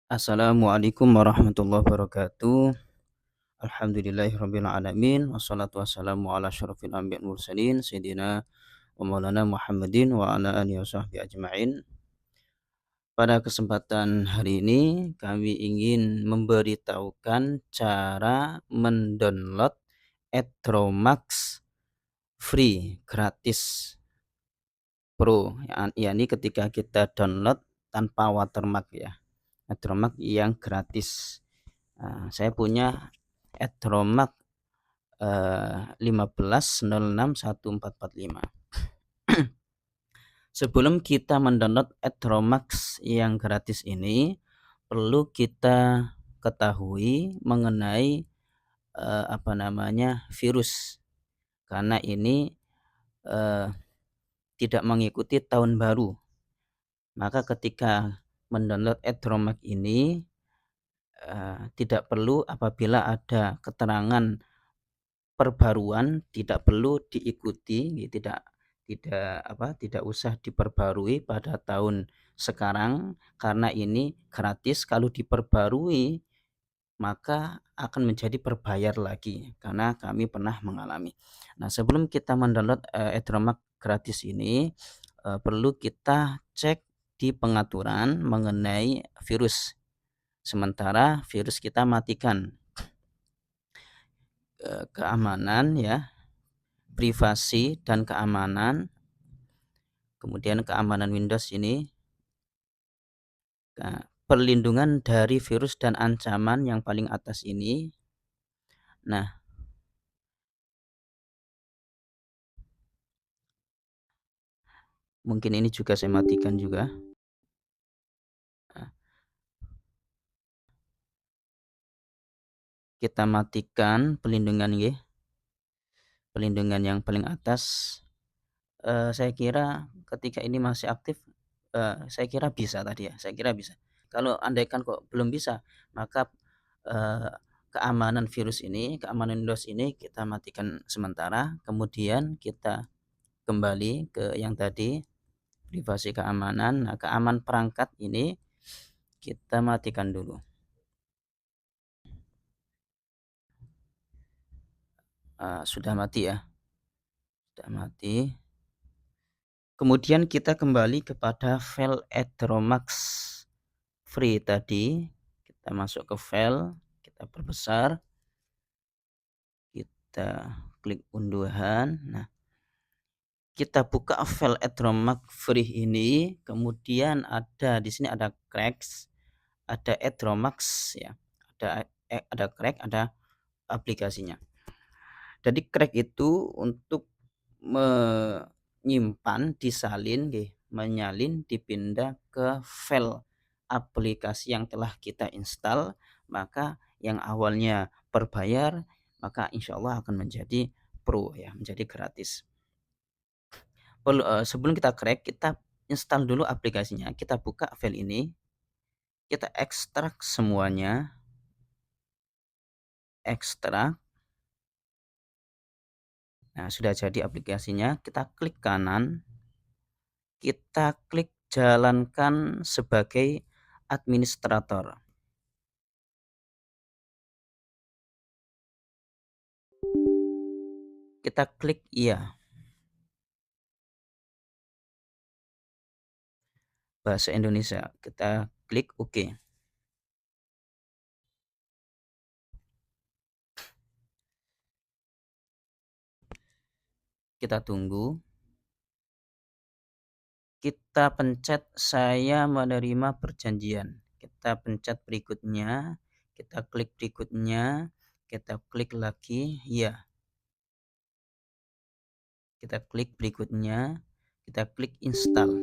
Assalamualaikum warahmatullahi wabarakatuh. Alhamdulillahirabbil alamin wassalatu wassalamu ala asyrofil anbiya'i wal mursalin sayyidina wa maulana Muhammadin wa ala alihi washabbihi ajmain. Pada kesempatan hari ini kami ingin memberitahukan cara mendownload Edromax free gratis Pro, yakni ketika kita download tanpa watermark ya. Edromax yang gratis. Saya punya Edromax 15061445. Sebelum kita mendownload Edromax yang gratis ini, perlu kita ketahui mengenai virus, karena ini tidak mengikuti tahun baru. Maka ketika mendownload Edromax ini tidak perlu, apabila ada keterangan perbaruan tidak perlu diikuti, tidak usah diperbarui pada tahun sekarang, karena ini gratis. Kalau diperbarui maka akan menjadi berbayar lagi, karena kami pernah mengalami. Nah, sebelum kita mendownload Edromax gratis ini, perlu kita cek di pengaturan mengenai virus. Sementara virus kita matikan. Keamanan ya, privasi dan keamanan, kemudian keamanan Windows ini, perlindungan dari virus dan ancaman yang paling atas ini. Nah, mungkin ini juga saya matikan juga. Kita matikan pelindungan pelindungan yang paling atas. Saya kira ketika ini masih aktif, saya kira bisa tadi ya, saya kira bisa. Kalau andaikan kok belum bisa, maka keamanan virus ini, keamanan Windows ini kita matikan sementara, kemudian kita kembali ke yang tadi, privasi keamanan. Nah, keamanan perangkat ini kita matikan dulu. Sudah mati ya, sudah mati. Kemudian kita kembali kepada file Edromax free tadi. Kita masuk ke file, kita perbesar, kita klik unduhan. Nah, kita buka file Edromax free ini, kemudian di sini ada cracks, ada Edromax ya, ada crack, ada aplikasinya. Jadi crack itu untuk menyimpan, disalin, menyalin, dipindah ke file aplikasi yang telah kita install. Maka yang awalnya berbayar, maka insya Allah akan menjadi pro ya, menjadi gratis. Sebelum kita crack, kita install dulu aplikasinya. Kita buka file ini, kita ekstrak semuanya, ekstrak. Nah, sudah jadi aplikasinya, kita klik kanan, kita klik jalankan sebagai administrator. Kita klik iya. Bahasa Indonesia, kita klik OK. Kita tunggu. Kita pencet saya menerima perjanjian. Kita pencet berikutnya, kita klik berikutnya, kita klik lagi ya. Kita klik berikutnya, kita klik install.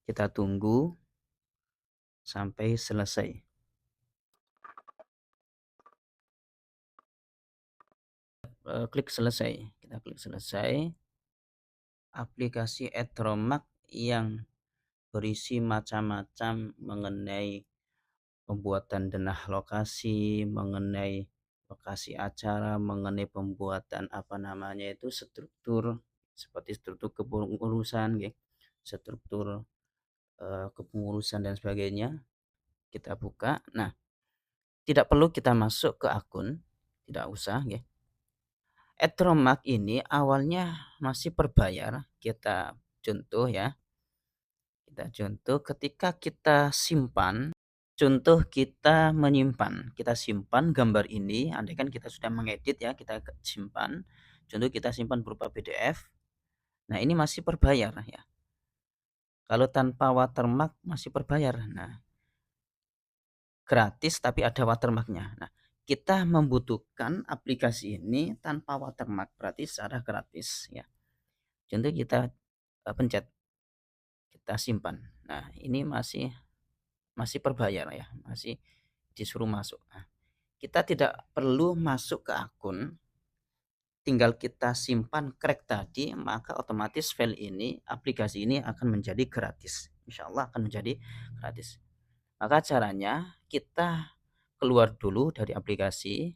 Kita tunggu sampai selesai. klik selesai. Kita klik selesai. Aplikasi Edromark yang berisi macam-macam mengenai pembuatan denah lokasi, mengenai lokasi acara, mengenai pembuatan apa namanya itu struktur seperti struktur kepengurusan, struktur kepengurusan dan sebagainya. Kita buka. Nah, tidak perlu kita masuk ke akun, tidak usah, Edromark ini awalnya masih berbayar. Kita contoh ya, kita contoh ketika kita simpan, contoh kita menyimpan, kita simpan gambar ini, andaikan kita sudah mengedit ya, kita simpan, contoh kita simpan berupa PDF. Nah, ini masih berbayar ya. Kalau tanpa watermark masih berbayar. Nah, gratis tapi ada watermarknya. Nah, kita membutuhkan aplikasi ini tanpa watermark, berarti secara gratis ya. Contoh kita pencet, kita simpan. Nah, ini masih masih berbayar ya, masih disuruh masuk. Nah, kita tidak perlu masuk ke akun, tinggal kita simpan crack tadi, maka otomatis file ini, aplikasi ini akan menjadi gratis. Insya Allah akan menjadi gratis. Maka caranya kita keluar dulu dari aplikasi.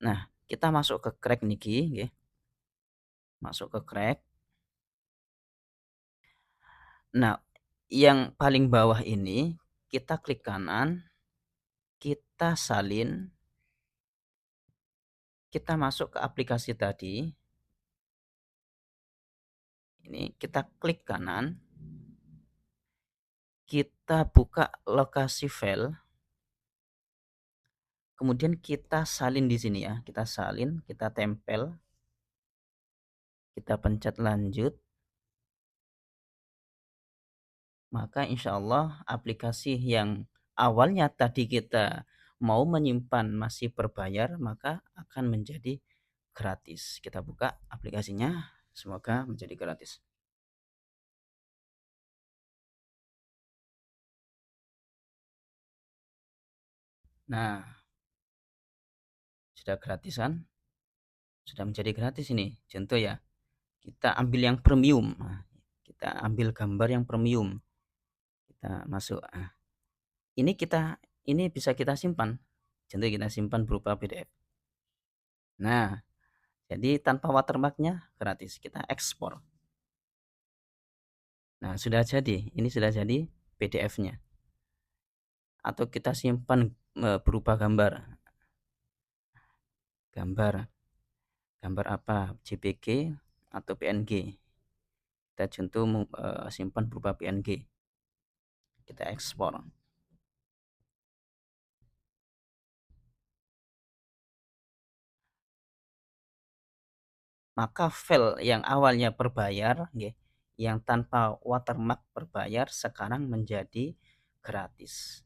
Nah, kita masuk ke crack niki, masuk ke crack. Nah, yang paling bawah ini kita klik kanan, kita salin, kita masuk ke aplikasi tadi. Ini kita klik kanan, kita buka lokasi file, kemudian kita salin di sini ya, kita salin, kita tempel, kita pencet lanjut, maka insya Allah aplikasi yang awalnya tadi kita mau menyimpan masih berbayar, maka akan menjadi gratis. Kita buka aplikasinya, semoga menjadi gratis. Nah, sudah gratisan, sudah menjadi gratis ini. Contoh ya, kita ambil yang premium. Nah, kita ambil gambar yang premium. Kita masuk. Nah, ini bisa kita simpan. Contoh kita simpan berupa PDF. Nah, jadi tanpa watermarknya gratis. Kita ekspor. Nah, sudah jadi. Ini sudah jadi PDF-nya. Atau kita simpan berupa gambar. Gambar apa? JPG atau PNG. Kita contoh simpan berupa PNG. Kita ekspor. Maka file yang awalnya berbayar, yang tanpa watermark berbayar, sekarang menjadi gratis.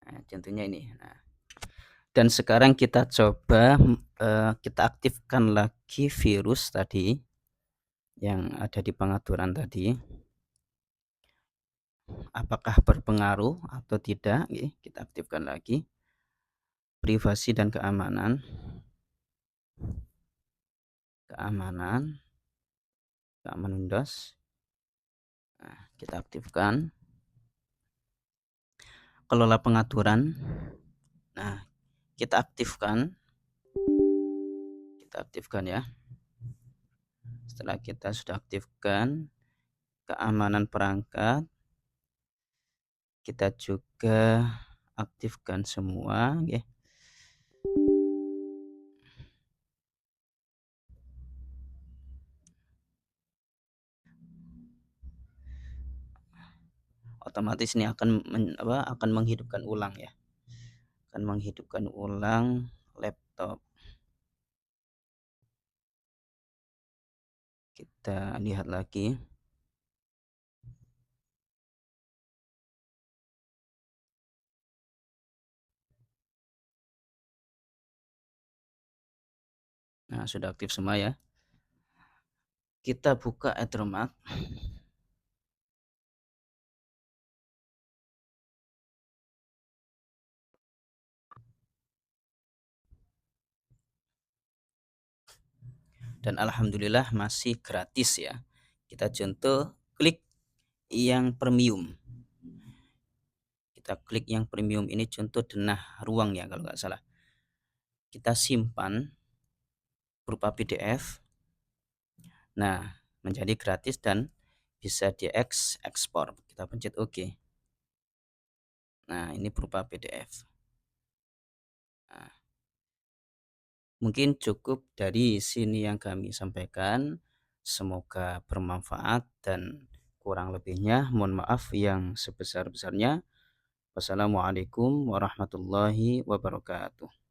Nah, contohnya ini. Nah, dan sekarang kita coba kita aktifkan lagi virus tadi yang ada di pengaturan tadi. Apakah berpengaruh atau tidak? Kita aktifkan lagi privasi dan keamanan. Keamanan Windows. Nah, kita aktifkan kelola pengaturan. Nah, kita aktifkan ya. Setelah kita sudah aktifkan keamanan perangkat, kita juga aktifkan semua, otomatis ini akan menghidupkan ulang ya, akan menghidupkan ulang laptop. Kita lihat lagi. Nah, sudah aktif semua ya. Kita buka Edromark. dan alhamdulillah masih gratis ya. Kita contoh klik yang premium. Kita klik yang premium ini contoh denah ruang ya kalau nggak salah. Kita simpan berupa PDF. Nah, menjadi gratis dan bisa ekspor. Kita pencet OK. Nah, ini berupa PDF. Nah, mungkin cukup dari sini yang kami sampaikan. Semoga bermanfaat dan kurang lebihnya mohon maaf yang sebesar-besarnya. Wassalamualaikum warahmatullahi wabarakatuh.